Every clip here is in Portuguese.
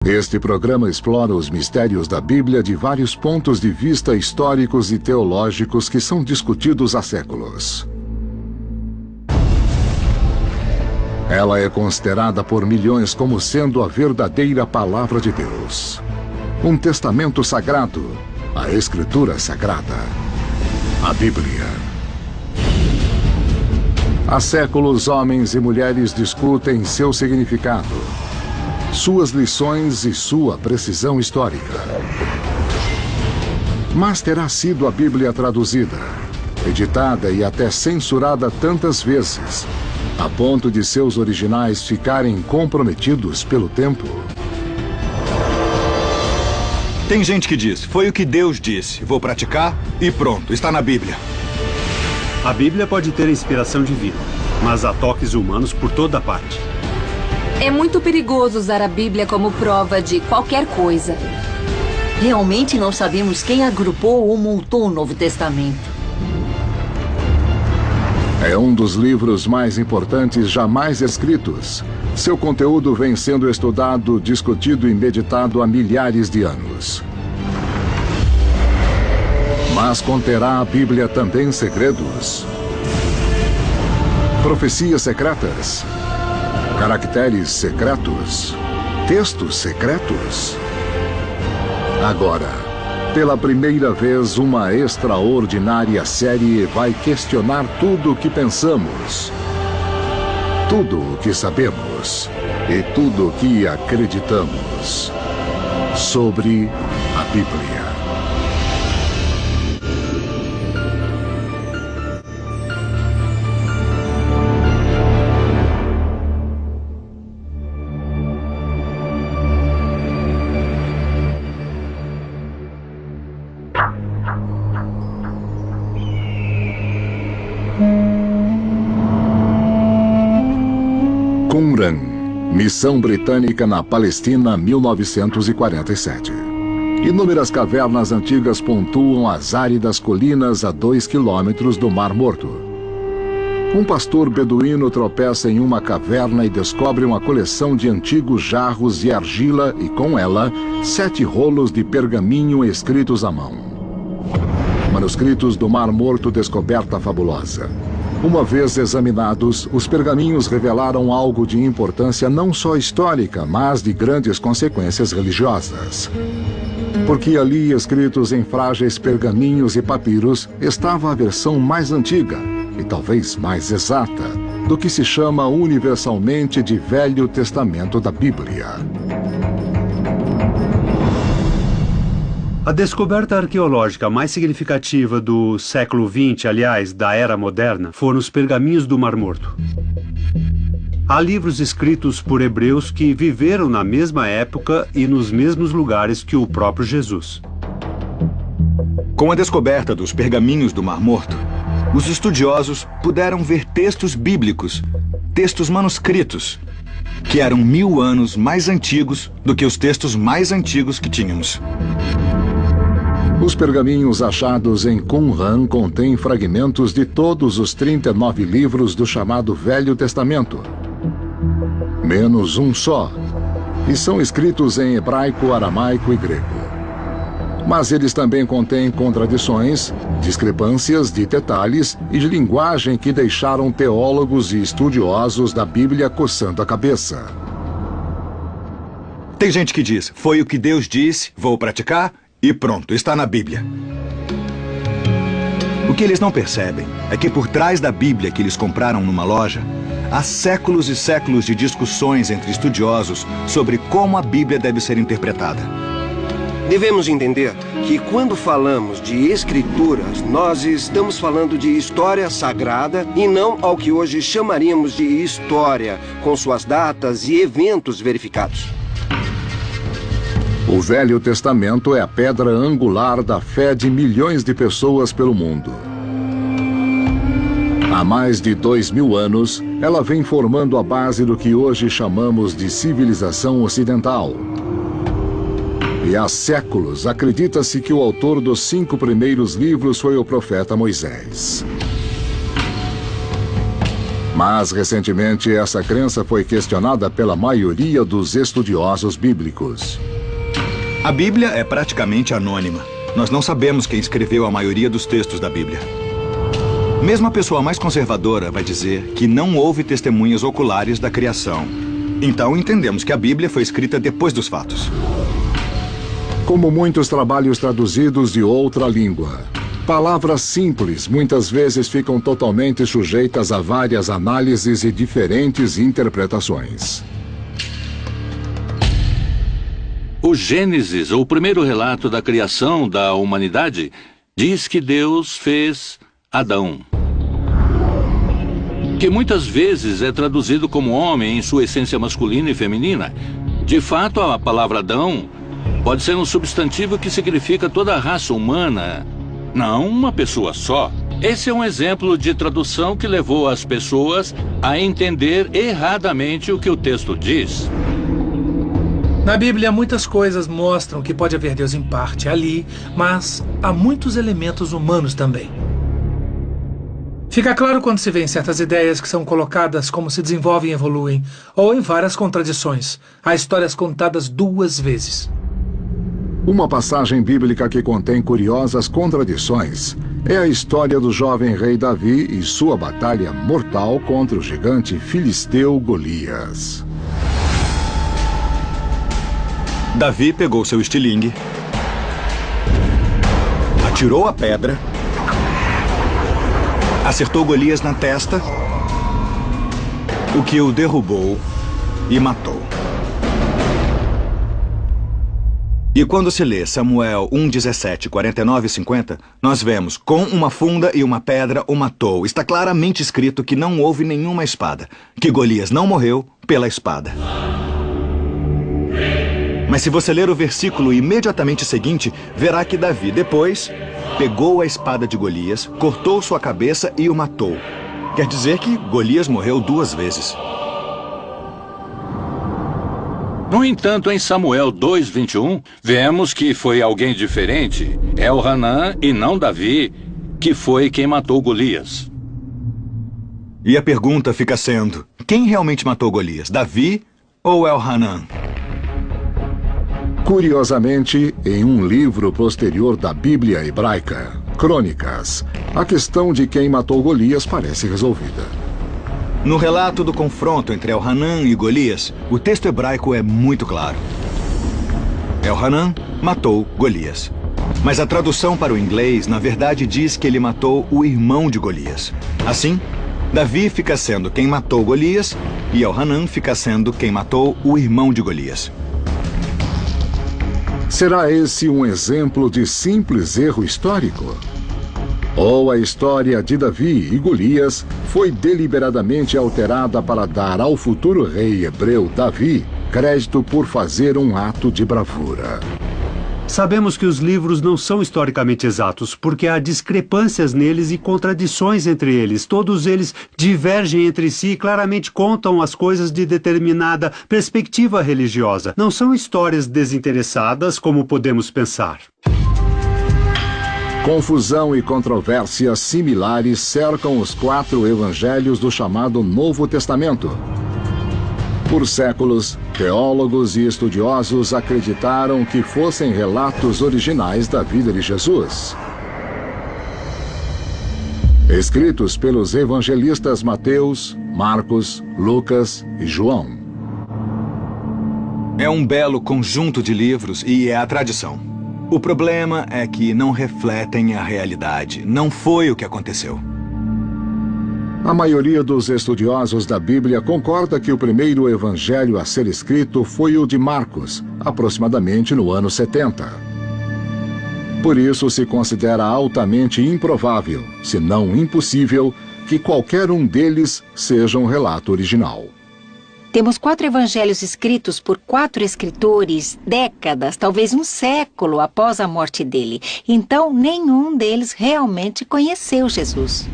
Este programa explora os mistérios da Bíblia de vários pontos de vista históricos e teológicos que são discutidos há séculos. Ela é considerada por milhões como sendo a verdadeira palavra de Deus. Um testamento sagrado, a Escritura Sagrada, a Bíblia. Há séculos, homens e mulheres discutem seu significado, suas lições e sua precisão histórica. Mas terá sido a Bíblia traduzida, editada e até censurada tantas vezes, a ponto de seus originais ficarem comprometidos pelo tempo? Tem gente que diz, foi o que Deus disse, vou praticar e pronto, está na Bíblia. A Bíblia pode ter inspiração divina, mas há toques humanos por toda parte. É muito perigoso usar a Bíblia como prova de qualquer coisa. Realmente não sabemos quem agrupou ou montou o Novo Testamento. É um dos livros mais importantes jamais escritos. Seu conteúdo vem sendo estudado, discutido e meditado há milhares de anos. Mas conterá a Bíblia também segredos, profecias secretas, caracteres secretos, textos secretos. Agora, pela primeira vez, uma extraordinária série vai questionar tudo o que pensamos, tudo o que sabemos e tudo o que acreditamos sobre a Bíblia. Qumran, missão britânica na Palestina, 1947. Inúmeras cavernas antigas pontuam as áridas colinas a 2 quilômetros do Mar Morto. Um pastor beduíno tropeça em uma caverna e descobre uma coleção de antigos jarros de argila e, com ela, 7 rolos de pergaminho escritos à mão. Manuscritos do Mar Morto, descoberta fabulosa. Uma vez examinados, os pergaminhos revelaram algo de importância não só histórica, mas de grandes consequências religiosas. Porque ali, escritos em frágeis pergaminhos e papiros, estava a versão mais antiga, e talvez mais exata, do que se chama universalmente de Velho Testamento da Bíblia. A descoberta arqueológica mais significativa do século XX, aliás, da Era Moderna, foram os pergaminhos do Mar Morto. Há livros escritos por hebreus que viveram na mesma época e nos mesmos lugares que o próprio Jesus. Com a descoberta dos pergaminhos do Mar Morto, os estudiosos puderam ver textos bíblicos, textos manuscritos, que eram 1000 anos mais antigos do que os textos mais antigos que tínhamos. Os pergaminhos achados em Qumran contêm fragmentos de todos os 39 livros do chamado Velho Testamento, menos um só, e são escritos em hebraico, aramaico e grego. Mas eles também contêm contradições, discrepâncias de detalhes e de linguagem que deixaram teólogos e estudiosos da Bíblia coçando a cabeça. Tem gente que diz, foi o que Deus disse, vou praticar e pronto, está na Bíblia. O que eles não percebem é que por trás da Bíblia que eles compraram numa loja, há séculos e séculos de discussões entre estudiosos sobre como a Bíblia deve ser interpretada. Devemos entender que quando falamos de escrituras, nós estamos falando de história sagrada e não ao que hoje chamaríamos de história, com suas datas e eventos verificados. O Velho Testamento é a pedra angular da fé de milhões de pessoas pelo mundo. Há mais de 2000 anos, ela vem formando a base do que hoje chamamos de civilização ocidental. E há séculos acredita-se que o autor dos 5 primeiros livros foi o profeta Moisés. Mas, recentemente, essa crença foi questionada pela maioria dos estudiosos bíblicos. A Bíblia é praticamente anônima. Nós não sabemos quem escreveu a maioria dos textos da Bíblia. Mesmo a pessoa mais conservadora vai dizer que não houve testemunhas oculares da criação. Então entendemos que a Bíblia foi escrita depois dos fatos. Como muitos trabalhos traduzidos de outra língua, palavras simples muitas vezes ficam totalmente sujeitas a várias análises e diferentes interpretações. O Gênesis, o primeiro relato da criação da humanidade, diz que Deus fez Adão, que muitas vezes é traduzido como homem em sua essência masculina e feminina. De fato, a palavra Adão pode ser um substantivo que significa toda a raça humana, não uma pessoa só. Esse é um exemplo de tradução que levou as pessoas a entender erradamente o que o texto diz. Na Bíblia, muitas coisas mostram que pode haver Deus em parte ali, mas há muitos elementos humanos também. Fica claro quando se vê em certas ideias que são colocadas como se desenvolvem e evoluem, ou em várias contradições. Há histórias contadas duas vezes. Uma passagem bíblica que contém curiosas contradições é a história do jovem rei Davi e sua batalha mortal contra o gigante filisteu Golias. Davi pegou seu estilingue, atirou a pedra, acertou Golias na testa, o que o derrubou e matou. E quando se lê Samuel 1:17, 49 e 50, nós vemos, com uma funda e uma pedra o matou. Está claramente escrito que não houve nenhuma espada, que Golias não morreu pela espada. Mas se você ler o versículo imediatamente seguinte, verá que Davi depois pegou a espada de Golias, cortou sua cabeça e o matou. Quer dizer que Golias morreu duas vezes. No entanto, em Samuel 2:21, vemos que foi alguém diferente, Elhanã e não Davi, que foi quem matou Golias. E a pergunta fica sendo, quem realmente matou Golias, Davi ou Elhanã? Curiosamente, em um livro posterior da Bíblia hebraica, Crônicas, a questão de quem matou Golias parece resolvida. No relato do confronto entre Elhanã e Golias, o texto hebraico é muito claro. Elhanã matou Golias. Mas a tradução para o inglês, na verdade, diz que ele matou o irmão de Golias. Assim, Davi fica sendo quem matou Golias e Elhanã fica sendo quem matou o irmão de Golias. Será esse um exemplo de simples erro histórico? Ou a história de Davi e Golias foi deliberadamente alterada para dar ao futuro rei hebreu Davi crédito por fazer um ato de bravura? Sabemos que os livros não são historicamente exatos, porque há discrepâncias neles e contradições entre eles. Todos eles divergem entre si e claramente contam as coisas de determinada perspectiva religiosa. Não são histórias desinteressadas, como podemos pensar. Confusão e controvérsias similares cercam os 4 evangelhos do chamado Novo Testamento. Por séculos, teólogos e estudiosos acreditaram que fossem relatos originais da vida de Jesus, escritos pelos evangelistas Mateus, Marcos, Lucas e João. É um belo conjunto de livros e é a tradição. O problema é que não refletem a realidade. Não foi o que aconteceu. A maioria dos estudiosos da Bíblia concorda que o primeiro evangelho a ser escrito foi o de Marcos, aproximadamente no ano 70. Por isso se considera altamente improvável, se não impossível, que qualquer um deles seja um relato original. Temos 4 evangelhos escritos por 4 escritores, décadas, talvez um século após a morte dele. Então, nenhum deles realmente conheceu Jesus.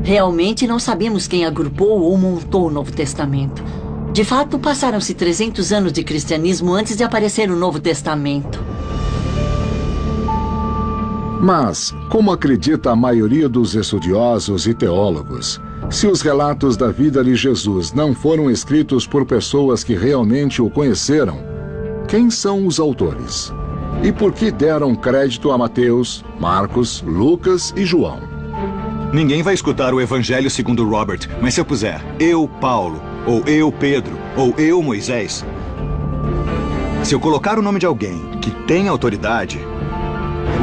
Realmente não sabemos quem agrupou ou montou o Novo Testamento. De fato, passaram-se 300 anos de cristianismo antes de aparecer o Novo Testamento. Mas, como acredita a maioria dos estudiosos e teólogos, Se os relatos da vida de Jesus não foram escritos por pessoas que realmente o conheceram, quem são os autores? E por que deram crédito a Mateus, Marcos, Lucas e João? Ninguém vai escutar o Evangelho segundo Robert, mas se eu puser eu, Paulo, ou eu, Pedro, ou eu, Moisés, se eu colocar o nome de alguém que tem autoridade,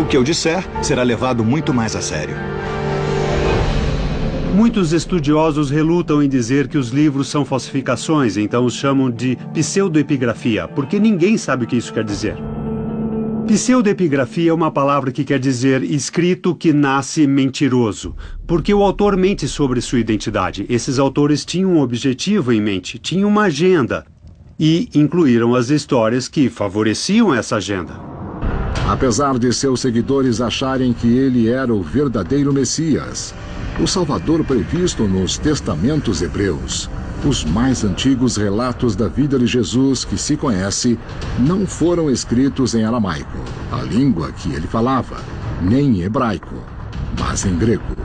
o que eu disser será levado muito mais a sério. Muitos estudiosos relutam em dizer que os livros são falsificações, então os chamam de pseudoepigrafia, porque ninguém sabe o que isso quer dizer. Pseudoepigrafia é uma palavra que quer dizer escrito que nasce mentiroso, porque o autor mente sobre sua identidade. Esses autores tinham um objetivo em mente, tinham uma agenda, e incluíram as histórias que favoreciam essa agenda. Apesar de seus seguidores acharem que ele era o verdadeiro Messias, o Salvador previsto nos testamentos hebreus, os mais antigos relatos da vida de Jesus que se conhece não foram escritos em aramaico, a língua que ele falava, nem em hebraico, mas em grego.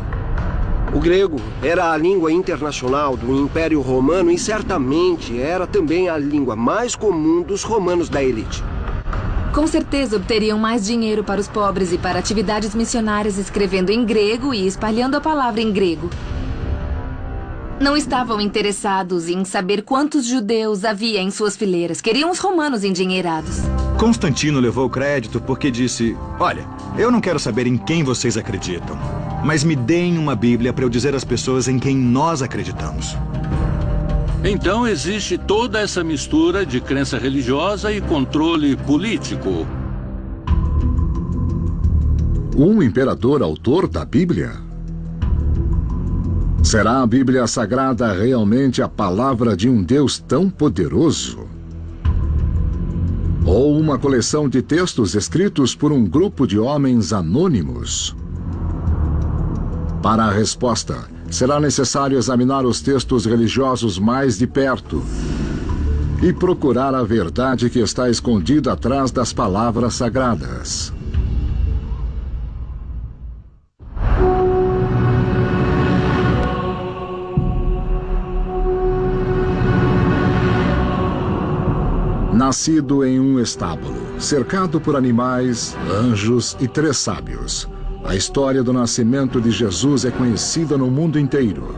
O grego era a língua internacional do Império Romano e certamente era também a língua mais comum dos romanos da elite. Com certeza obteriam mais dinheiro para os pobres e para atividades missionárias escrevendo em grego e espalhando a palavra em grego. Não estavam interessados em saber quantos judeus havia em suas fileiras. Queriam os romanos endinheirados. Constantino levou crédito porque disse: olha, eu não quero saber em quem vocês acreditam, mas me deem uma Bíblia para eu dizer às pessoas em quem nós acreditamos. Então existe toda essa mistura de crença religiosa e controle político. Um imperador autor da Bíblia? Será a Bíblia Sagrada realmente a palavra de um Deus tão poderoso? Ou uma coleção de textos escritos por um grupo de homens anônimos? Para a resposta, será necessário examinar os textos religiosos mais de perto e procurar a verdade que está escondida atrás das palavras sagradas. Nascido em um estábulo, cercado por animais, anjos e 3 sábios, a história do nascimento de Jesus é conhecida no mundo inteiro.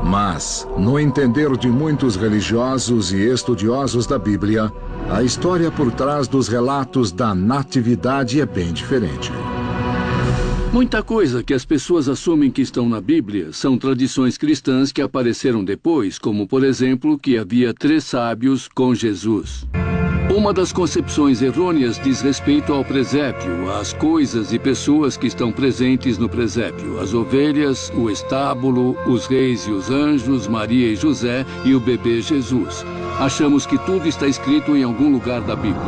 Mas, no entender de muitos religiosos e estudiosos da Bíblia, a história por trás dos relatos da natividade é bem diferente. Muita coisa que as pessoas assumem que estão na Bíblia são tradições cristãs que apareceram depois, como, por exemplo, que havia 3 sábios com Jesus. Uma das concepções errôneas diz respeito ao presépio, às coisas e pessoas que estão presentes no presépio, as ovelhas, o estábulo, os reis e os anjos, Maria e José e o bebê Jesus. Achamos que tudo está escrito em algum lugar da Bíblia.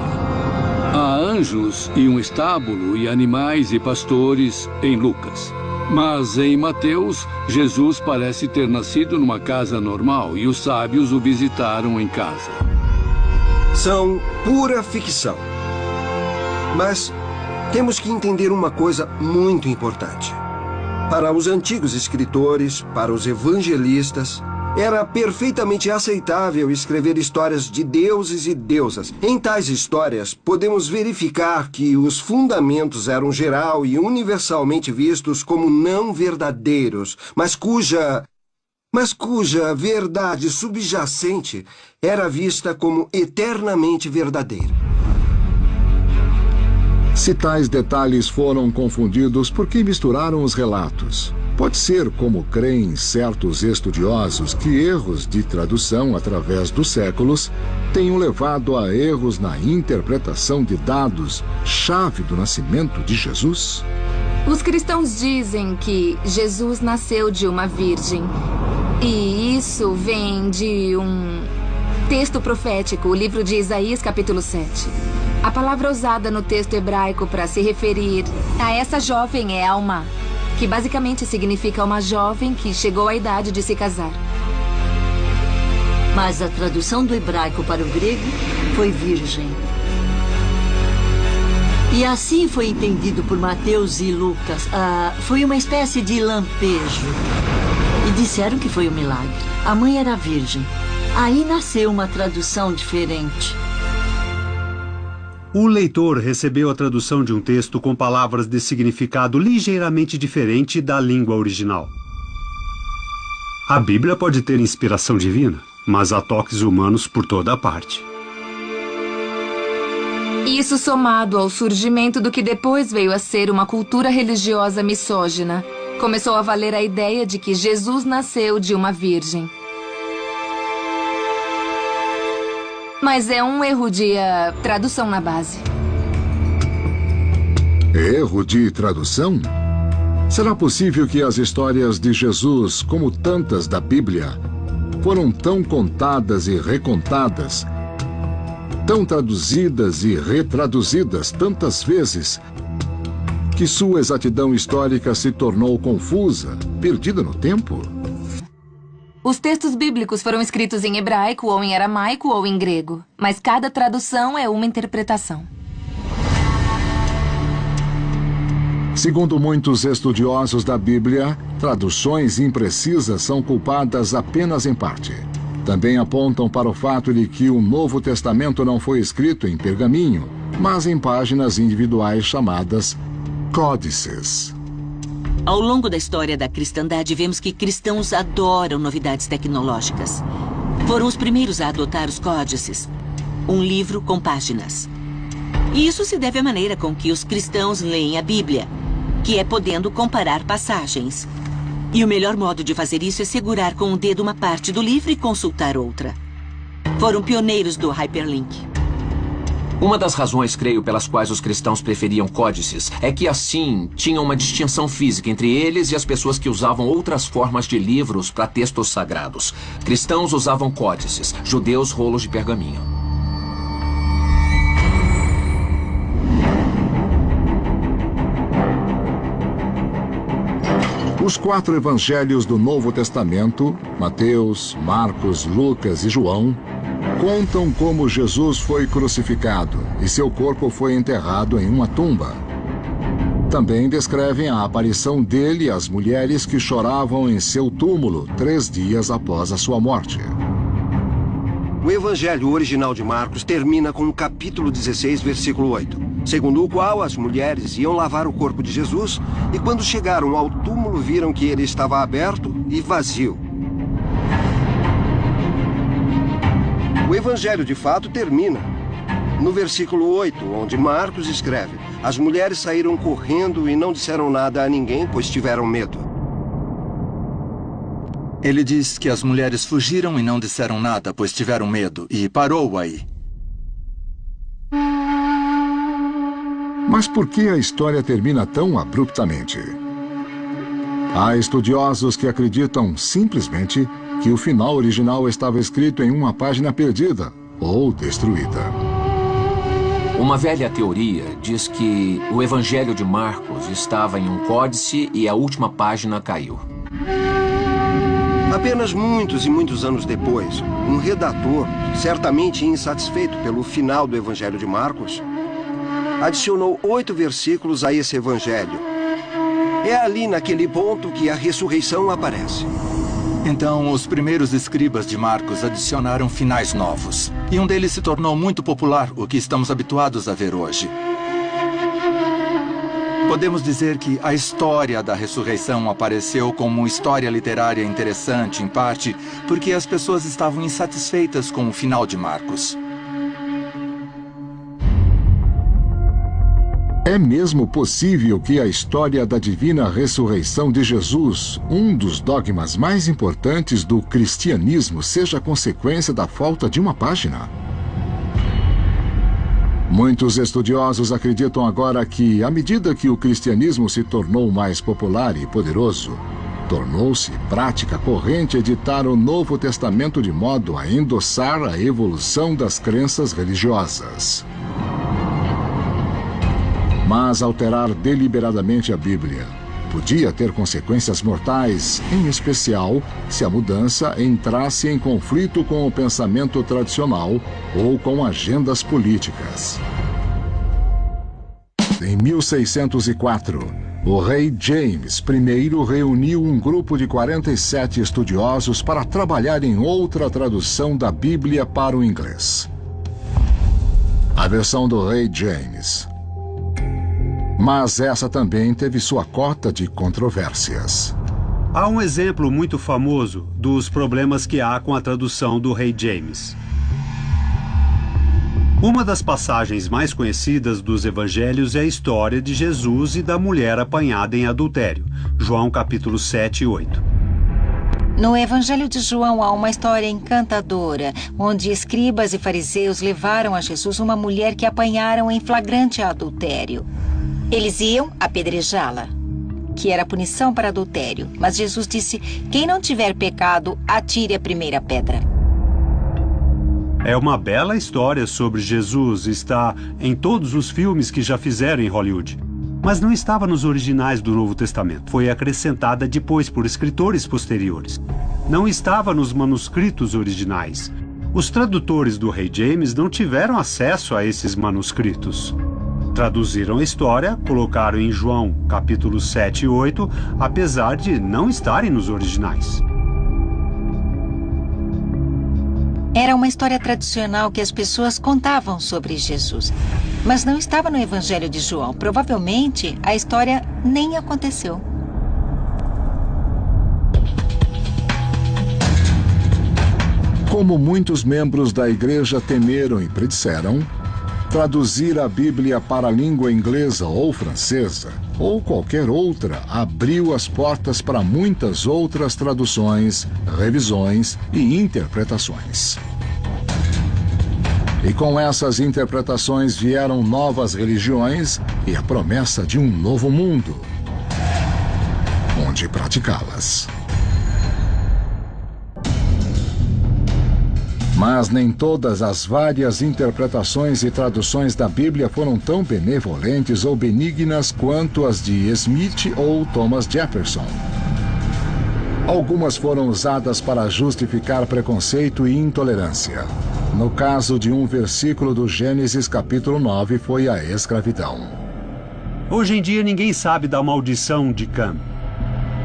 Há anjos e um estábulo e animais e pastores em Lucas. Mas em Mateus, Jesus parece ter nascido numa casa normal e os sábios o visitaram em casa. São pura ficção. Mas temos que entender uma coisa muito importante. Para os antigos escritores, para os evangelistas, era perfeitamente aceitável escrever histórias de deuses e deusas. Em tais histórias, podemos verificar que os fundamentos eram geral e universalmente vistos como não verdadeiros, mas cuja verdade subjacente era vista como eternamente verdadeira. Se tais detalhes foram confundidos, por que misturaram os relatos? Pode ser, como creem certos estudiosos, que erros de tradução através dos séculos tenham levado a erros na interpretação de dados-chave do nascimento de Jesus? Os cristãos dizem que Jesus nasceu de uma virgem. E isso vem de um texto profético, o livro de Isaías, capítulo 7. A palavra usada no texto hebraico para se referir a essa jovem é Alma, que basicamente significa uma jovem que chegou à idade de se casar. Mas a tradução do hebraico para o grego foi virgem. E assim foi entendido por Mateus e Lucas. Foi uma espécie de lampejo. E disseram que foi um milagre. A mãe era virgem. Aí nasceu uma tradução diferente. O leitor recebeu a tradução de um texto com palavras de significado ligeiramente diferente da língua original. A Bíblia pode ter inspiração divina, mas há toques humanos por toda a parte. Isso somado ao surgimento do que depois veio a ser uma cultura religiosa misógina, começou a valer a ideia de que Jesus nasceu de uma virgem. Mas é um erro de tradução na base. Erro de tradução? Será possível que as histórias de Jesus, como tantas da Bíblia, foram tão contadas e recontadas, tão traduzidas e retraduzidas tantas vezes, que sua exatidão histórica se tornou confusa, perdida no tempo? Os textos bíblicos foram escritos em hebraico, ou em aramaico, ou em grego. Mas cada tradução é uma interpretação. Segundo muitos estudiosos da Bíblia, traduções imprecisas são culpadas apenas em parte. Também apontam para o fato de que o Novo Testamento não foi escrito em pergaminho, mas em páginas individuais chamadas códices. Ao longo da história da cristandade, vemos que cristãos adoram novidades tecnológicas. Foram os primeiros a adotar os códices, um livro com páginas. E isso se deve à maneira com que os cristãos leem a Bíblia, que é podendo comparar passagens. E o melhor modo de fazer isso é segurar com o dedo uma parte do livro e consultar outra. Foram pioneiros do hyperlink. Uma das razões, creio, pelas quais os cristãos preferiam códices é que, assim, tinham uma distinção física entre eles e as pessoas que usavam outras formas de livros para textos sagrados. Cristãos usavam códices, judeus rolos de pergaminho. Os 4 evangelhos do Novo Testamento, Mateus, Marcos, Lucas e João, contam como Jesus foi crucificado e seu corpo foi enterrado em uma tumba. Também descrevem a aparição dele às mulheres que choravam em seu túmulo 3 dias após a sua morte. O evangelho original de Marcos termina com o capítulo 16, versículo 8, segundo o qual as mulheres iam lavar o corpo de Jesus e quando chegaram ao túmulo viram que ele estava aberto e vazio. O evangelho, de fato, termina no versículo 8, onde Marcos escreve: as mulheres saíram correndo e não disseram nada a ninguém, pois tiveram medo. Ele diz que as mulheres fugiram e não disseram nada, pois tiveram medo, e parou aí. Mas por que a história termina tão abruptamente? Há estudiosos que acreditam simplesmente que o final original estava escrito em uma página perdida ou destruída. Uma velha teoria diz que o Evangelho de Marcos estava em um códice e a última página caiu. Apenas muitos e muitos anos depois, um redator, certamente insatisfeito pelo final do Evangelho de Marcos, adicionou 8 versículos a esse Evangelho. É ali naquele ponto que a ressurreição aparece. Então, os primeiros escribas de Marcos adicionaram finais novos. E um deles se tornou muito popular, o que estamos habituados a ver hoje. Podemos dizer que a história da ressurreição apareceu como história literária interessante, em parte, porque as pessoas estavam insatisfeitas com o final de Marcos. É mesmo possível que a história da divina ressurreição de Jesus, um dos dogmas mais importantes do cristianismo, seja consequência da falta de uma página? Muitos estudiosos acreditam agora que, à medida que o cristianismo se tornou mais popular e poderoso, tornou-se prática corrente editar o Novo Testamento de modo a endossar a evolução das crenças religiosas. Mas alterar deliberadamente a Bíblia podia ter consequências mortais, em especial se a mudança entrasse em conflito com o pensamento tradicional ou com agendas políticas. Em 1604, o rei James I reuniu um grupo de 47 estudiosos para trabalhar em outra tradução da Bíblia para o inglês. A versão do rei James. Mas essa também teve sua cota de controvérsias. Há um exemplo muito famoso dos problemas que há com a tradução do rei James. Uma das passagens mais conhecidas dos evangelhos é a história de Jesus e da mulher apanhada em adultério. João capítulo 7 e 8. No Evangelho de João há uma história encantadora, onde escribas e fariseus levaram a Jesus uma mulher que apanharam em flagrante adultério. Eles iam apedrejá-la, que era a punição para adultério. Mas Jesus disse: quem não tiver pecado, atire a primeira pedra. É uma bela história sobre Jesus, está em todos os filmes que já fizeram em Hollywood. Mas não estava nos originais do Novo Testamento. Foi acrescentada depois por escritores posteriores. Não estava nos manuscritos originais. Os tradutores do rei James não tiveram acesso a esses manuscritos. Traduziram a história, colocaram em João capítulo 7 e 8, apesar de não estarem nos originais. Era uma história tradicional que as pessoas contavam sobre Jesus, mas não estava no Evangelho de João. Provavelmente, a história nem aconteceu. Como muitos membros da igreja temeram e predisseram, traduzir a Bíblia para a língua inglesa ou francesa, ou qualquer outra, abriu as portas para muitas outras traduções, revisões e interpretações. E com essas interpretações vieram novas religiões e a promessa de um novo mundo, onde praticá-las. Mas nem todas as várias interpretações e traduções da Bíblia foram tão benevolentes ou benignas quanto as de Smith ou Thomas Jefferson. Algumas foram usadas para justificar preconceito e intolerância. No caso de um versículo do Gênesis capítulo 9 foi a escravidão. Hoje em dia ninguém sabe da maldição de Cã.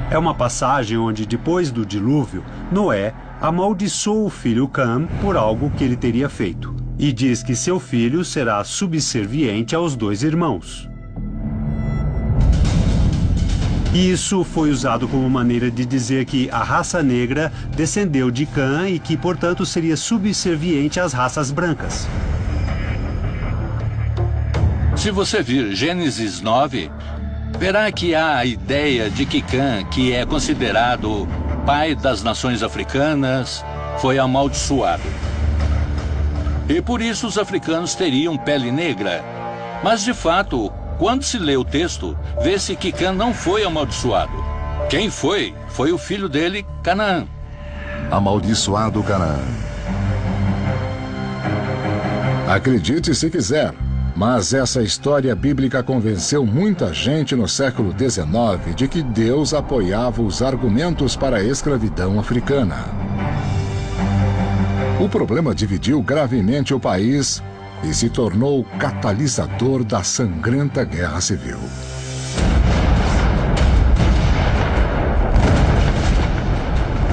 É uma passagem onde, depois do dilúvio, Noé amaldiçoou o filho Cã por algo que ele teria feito. E diz que seu filho será subserviente aos dois irmãos. Isso foi usado como maneira de dizer que a raça negra descendeu de Cã e que, portanto, seria subserviente às raças brancas. Se você vir Gênesis 9, verá que há a ideia de que Cã, que é considerado pai das nações africanas, foi amaldiçoado. E por isso os africanos teriam pele negra. Mas, de fato, quando se lê o texto, vê-se que Cã não foi amaldiçoado. Quem foi? Foi o filho dele, Canaã. Amaldiçoado Canaã. Acredite se quiser, mas essa história bíblica convenceu muita gente no século XIX de que Deus apoiava os argumentos para a escravidão africana. O problema dividiu gravemente o país e se tornou o catalisador da sangrenta guerra civil.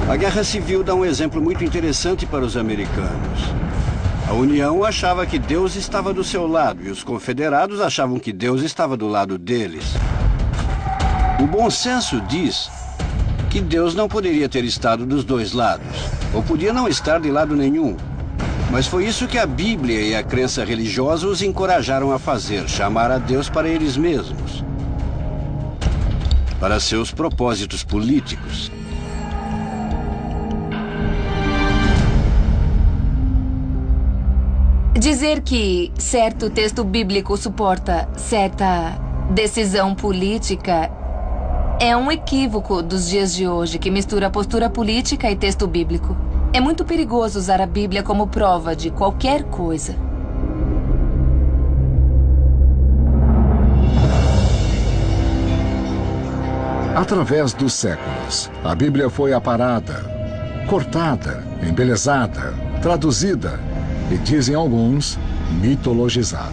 A Guerra Civil dá um exemplo muito interessante para os americanos. A União achava que Deus estava do seu lado e os confederados achavam que Deus estava do lado deles. O bom senso diz que Deus não poderia ter estado dos dois lados, ou podia não estar de lado nenhum. Mas foi isso que a Bíblia e a crença religiosa os encorajaram a fazer, chamar a Deus para eles mesmos, para seus propósitos políticos. Dizer que certo texto bíblico suporta certa decisão política é um equívoco dos dias de hoje que mistura postura política e texto bíblico. É muito perigoso usar a Bíblia como prova de qualquer coisa. Através dos séculos, a Bíblia foi aparada, cortada, embelezada, traduzida e, dizem alguns, mitologizada.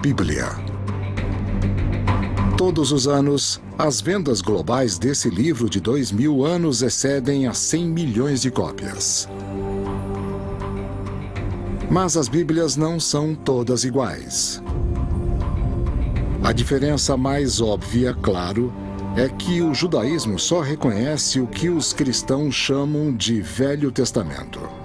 Bíblia. Todos os anos, as vendas globais desse livro de 2000 anos excedem a 100 milhões de cópias. Mas as Bíblias não são todas iguais. A diferença mais óbvia, claro, é que o judaísmo só reconhece o que os cristãos chamam de Velho Testamento.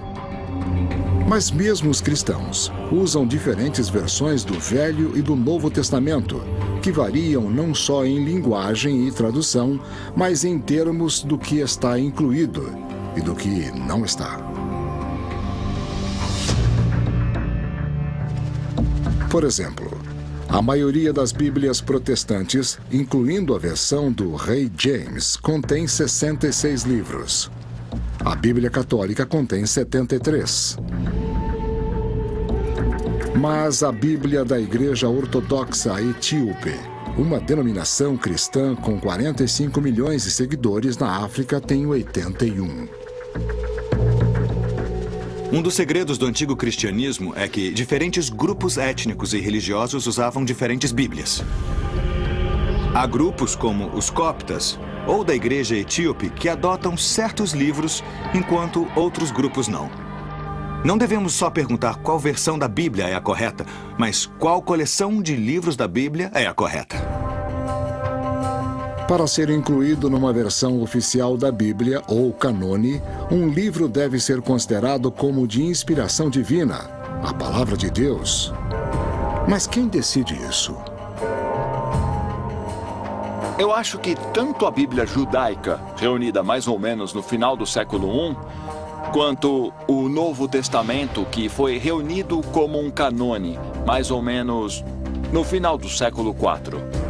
Mas mesmo os cristãos usam diferentes versões do Velho e do Novo Testamento, que variam não só em linguagem e tradução, mas em termos do que está incluído e do que não está. Por exemplo, a maioria das Bíblias protestantes, incluindo a versão do Rei James, contém 66 livros. A Bíblia Católica contém 73. Mas a Bíblia da Igreja Ortodoxa Etíope, uma denominação cristã com 45 milhões de seguidores na África, tem 81. Um dos segredos do antigo cristianismo é que diferentes grupos étnicos e religiosos usavam diferentes Bíblias. Há grupos como os coptas ou da Igreja Etíope que adotam certos livros, enquanto outros grupos não. Não devemos só perguntar qual versão da Bíblia é a correta, mas qual coleção de livros da Bíblia é a correta. Para ser incluído numa versão oficial da Bíblia, ou canone, um livro deve ser considerado como de inspiração divina, a palavra de Deus. Mas quem decide isso? Eu acho que tanto a Bíblia judaica, reunida mais ou menos no final do século I, quanto o Novo Testamento, que foi reunido como um canone, mais ou menos no final do século IV.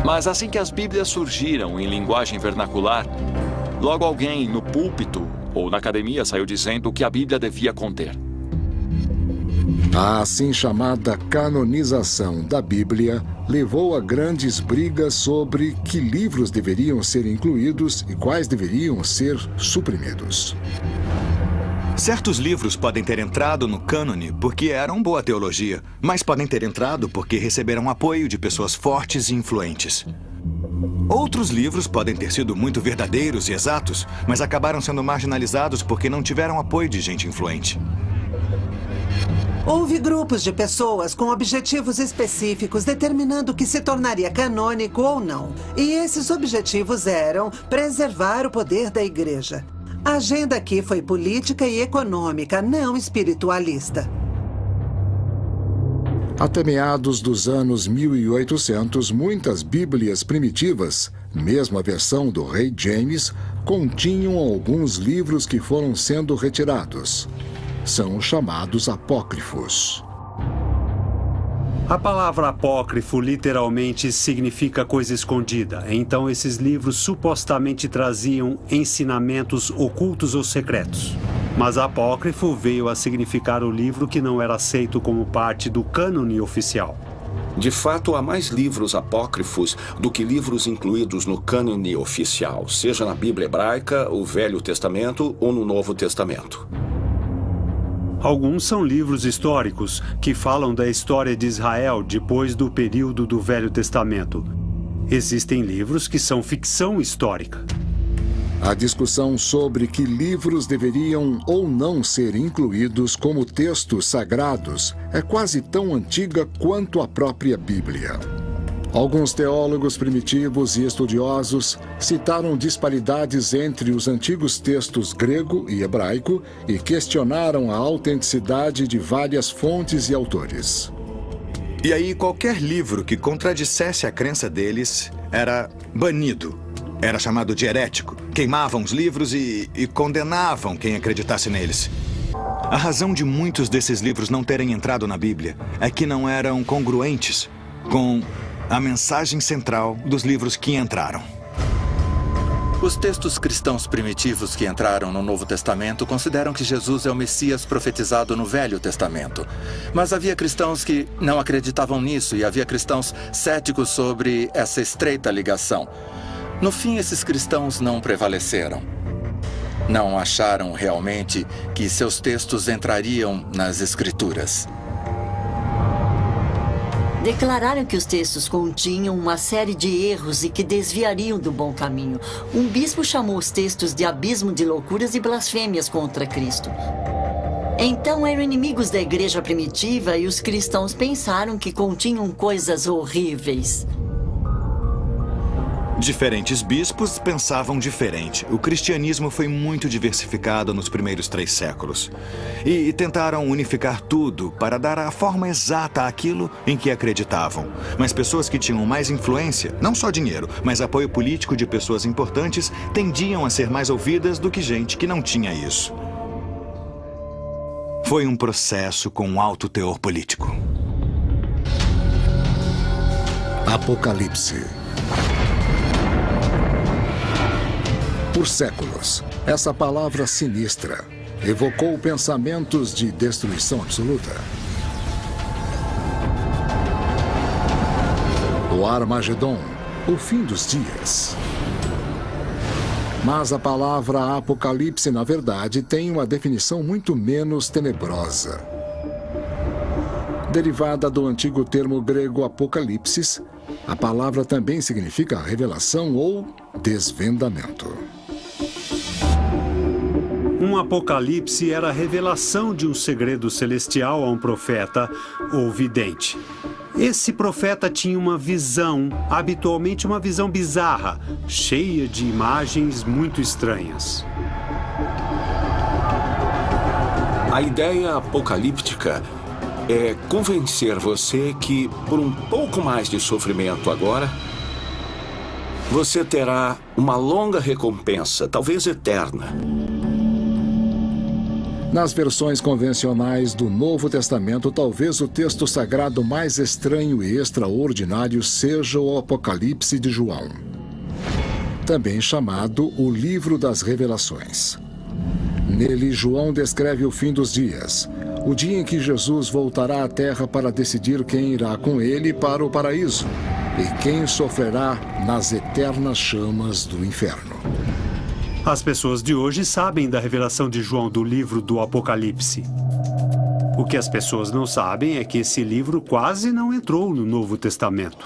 Mas assim que as Bíblias surgiram em linguagem vernacular, logo alguém no púlpito ou na academia saiu dizendo o que a Bíblia devia conter. A assim chamada canonização da Bíblia levou a grandes brigas sobre que livros deveriam ser incluídos e quais deveriam ser suprimidos. Certos livros podem ter entrado no cânone porque eram boa teologia, mas podem ter entrado porque receberam apoio de pessoas fortes e influentes. Outros livros podem ter sido muito verdadeiros e exatos, mas acabaram sendo marginalizados porque não tiveram apoio de gente influente. Houve grupos de pessoas com objetivos específicos determinando o que se tornaria canônico ou não. E esses objetivos eram preservar o poder da igreja. A agenda aqui foi política e econômica, não espiritualista. Até meados dos anos 1800, muitas Bíblias primitivas, mesmo a versão do Rei James, continham alguns livros que foram sendo retirados. São chamados apócrifos. A palavra apócrifo literalmente significa coisa escondida. Então esses livros supostamente traziam ensinamentos ocultos ou secretos. Mas apócrifo veio a significar o livro que não era aceito como parte do cânone oficial. De fato, há mais livros apócrifos do que livros incluídos no cânone oficial, seja na Bíblia hebraica, o Velho Testamento ou no Novo Testamento. Alguns são livros históricos que falam da história de Israel depois do período do Velho Testamento. Existem livros que são ficção histórica. A discussão sobre que livros deveriam ou não ser incluídos como textos sagrados é quase tão antiga quanto a própria Bíblia. Alguns teólogos primitivos e estudiosos citaram disparidades entre os antigos textos grego e hebraico e questionaram a autenticidade de várias fontes e autores. E aí, qualquer livro que contradissesse a crença deles era banido. Era chamado de herético. Queimavam os livros e condenavam quem acreditasse neles. A razão de muitos desses livros não terem entrado na Bíblia é que não eram congruentes com a mensagem central dos livros que entraram. Os textos cristãos primitivos que entraram no Novo Testamento consideram que Jesus é o Messias profetizado no Velho Testamento. Mas havia cristãos que não acreditavam nisso e havia cristãos céticos sobre essa estreita ligação. No fim, esses cristãos não prevaleceram. Não acharam realmente que seus textos entrariam nas Escrituras. Declararam que os textos continham uma série de erros e que desviariam do bom caminho. Um bispo chamou os textos de abismo de loucuras e blasfêmias contra Cristo. Então eram inimigos da igreja primitiva e os cristãos pensaram que continham coisas horríveis. Diferentes bispos pensavam diferente. O cristianismo foi muito diversificado nos primeiros 3 séculos. E tentaram unificar tudo para dar a forma exata àquilo em que acreditavam. Mas pessoas que tinham mais influência, não só dinheiro, mas apoio político de pessoas importantes, tendiam a ser mais ouvidas do que gente que não tinha isso. Foi um processo com um alto teor político. Apocalipse. Por séculos, essa palavra sinistra evocou pensamentos de destruição absoluta. O Armagedon, o fim dos dias. Mas a palavra Apocalipse, na verdade, tem uma definição muito menos tenebrosa. Derivada do antigo termo grego apocalipsis, a palavra também significa revelação ou desvendamento. Um apocalipse era a revelação de um segredo celestial a um profeta ou vidente. Esse profeta tinha uma visão, habitualmente uma visão bizarra, cheia de imagens muito estranhas. A ideia apocalíptica é convencer você que, por um pouco mais de sofrimento agora, você terá uma longa recompensa, talvez eterna. Nas versões convencionais do Novo Testamento, talvez o texto sagrado mais estranho e extraordinário seja o Apocalipse de João, também chamado o Livro das Revelações. Nele, João descreve o fim dos dias, o dia em que Jesus voltará à Terra para decidir quem irá com ele para o paraíso e quem sofrerá nas eternas chamas do inferno. As pessoas de hoje sabem da revelação de João do livro do Apocalipse. O que as pessoas não sabem é que esse livro quase não entrou no Novo Testamento.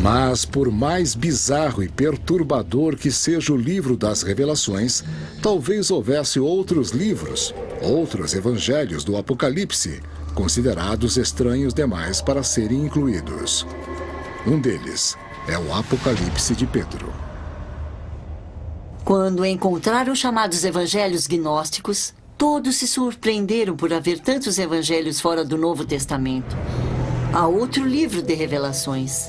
Mas, por mais bizarro e perturbador que seja o livro das revelações, talvez houvesse outros livros, outros evangelhos do Apocalipse, considerados estranhos demais para serem incluídos. Um deles é o Apocalipse de Pedro. Quando encontraram os chamados evangelhos gnósticos, todos se surpreenderam por haver tantos evangelhos fora do Novo Testamento. Há outro livro de revelações.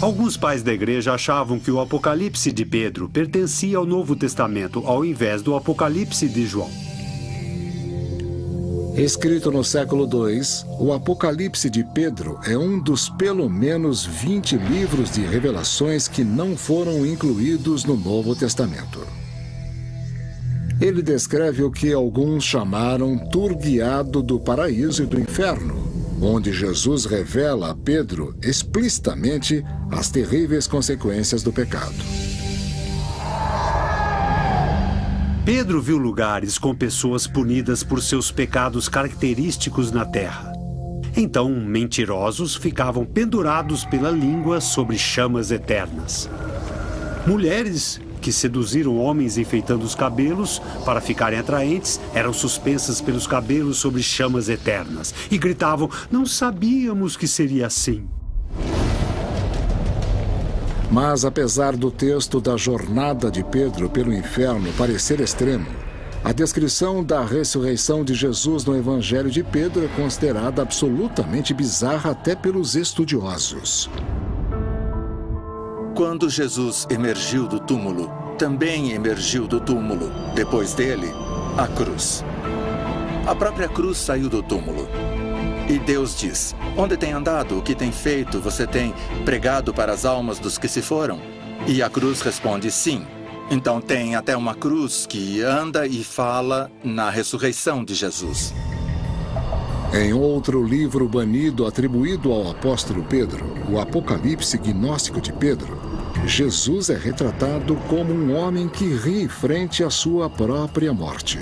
Alguns pais da igreja achavam que o Apocalipse de Pedro pertencia ao Novo Testamento, ao invés do Apocalipse de João. Escrito no século II, o Apocalipse de Pedro é um dos pelo menos 20 livros de revelações que não foram incluídos no Novo Testamento. Ele descreve o que alguns chamaram tour guiado do paraíso e do inferno, onde Jesus revela a Pedro explicitamente as terríveis consequências do pecado. Pedro viu lugares com pessoas punidas por seus pecados característicos na terra. Então, mentirosos ficavam pendurados pela língua sobre chamas eternas. Mulheres que seduziram homens enfeitando os cabelos para ficarem atraentes eram suspensas pelos cabelos sobre chamas eternas e gritavam: "Não sabíamos que seria assim." Mas, apesar do texto da jornada de Pedro pelo inferno parecer extremo, a descrição da ressurreição de Jesus no Evangelho de Pedro é considerada absolutamente bizarra até pelos estudiosos. Quando Jesus emergiu do túmulo, também emergiu do túmulo, depois dele, a cruz. A própria cruz saiu do túmulo. E Deus diz: onde tem andado, o que tem feito, você tem pregado para as almas dos que se foram? E a cruz responde: sim. Então tem até uma cruz que anda e fala na ressurreição de Jesus. Em outro livro banido atribuído ao apóstolo Pedro, o Apocalipse gnóstico de Pedro, Jesus é retratado como um homem que ri frente à sua própria morte.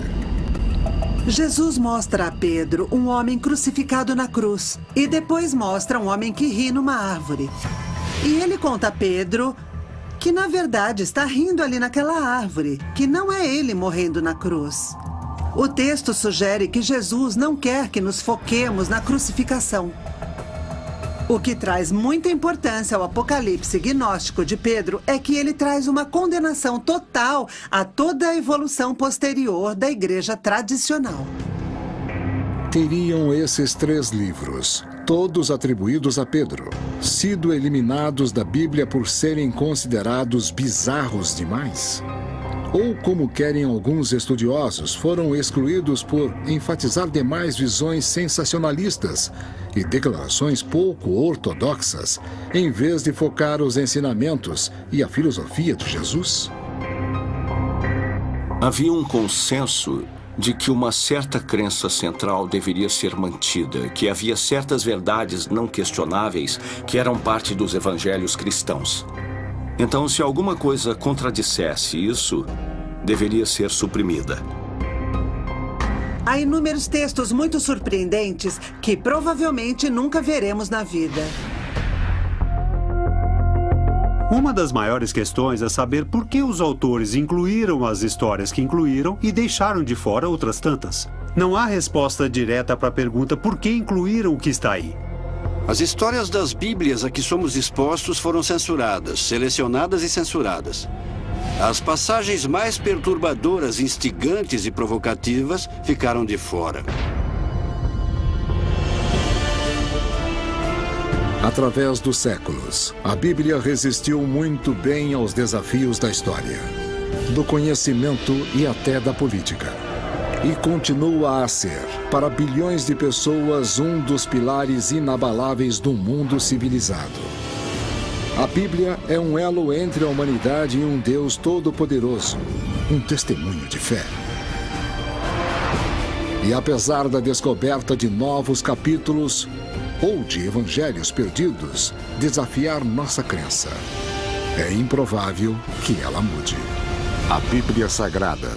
Jesus mostra a Pedro um homem crucificado na cruz e depois mostra um homem que ri numa árvore. E ele conta a Pedro que, na verdade, está rindo ali naquela árvore, que não é ele morrendo na cruz. O texto sugere que Jesus não quer que nos foquemos na crucificação. O que traz muita importância ao apocalipse gnóstico de Pedro é que ele traz uma condenação total a toda a evolução posterior da igreja tradicional. Teriam esses 3 livros, todos atribuídos a Pedro, sido eliminados da Bíblia por serem considerados bizarros demais? Ou, como querem alguns estudiosos, foram excluídos por enfatizar demais visões sensacionalistas e declarações pouco ortodoxas, em vez de focar os ensinamentos e a filosofia de Jesus? Havia um consenso de que uma certa crença central deveria ser mantida, que havia certas verdades não questionáveis que eram parte dos evangelhos cristãos. Então, se alguma coisa contradissesse isso, deveria ser suprimida. Há inúmeros textos muito surpreendentes que provavelmente nunca veremos na vida. Uma das maiores questões é saber por que os autores incluíram as histórias que incluíram e deixaram de fora outras tantas. Não há resposta direta para a pergunta por que incluíram o que está aí. As histórias das Bíblias a que somos expostos foram censuradas, selecionadas e censuradas. As passagens mais perturbadoras, instigantes e provocativas ficaram de fora. Através dos séculos, a Bíblia resistiu muito bem aos desafios da história, do conhecimento e até da política. E continua a ser, para bilhões de pessoas, um dos pilares inabaláveis do mundo civilizado. A Bíblia é um elo entre a humanidade e um Deus todo-poderoso, um testemunho de fé. E apesar da descoberta de novos capítulos ou de evangelhos perdidos desafiar nossa crença, é improvável que ela mude. A Bíblia Sagrada.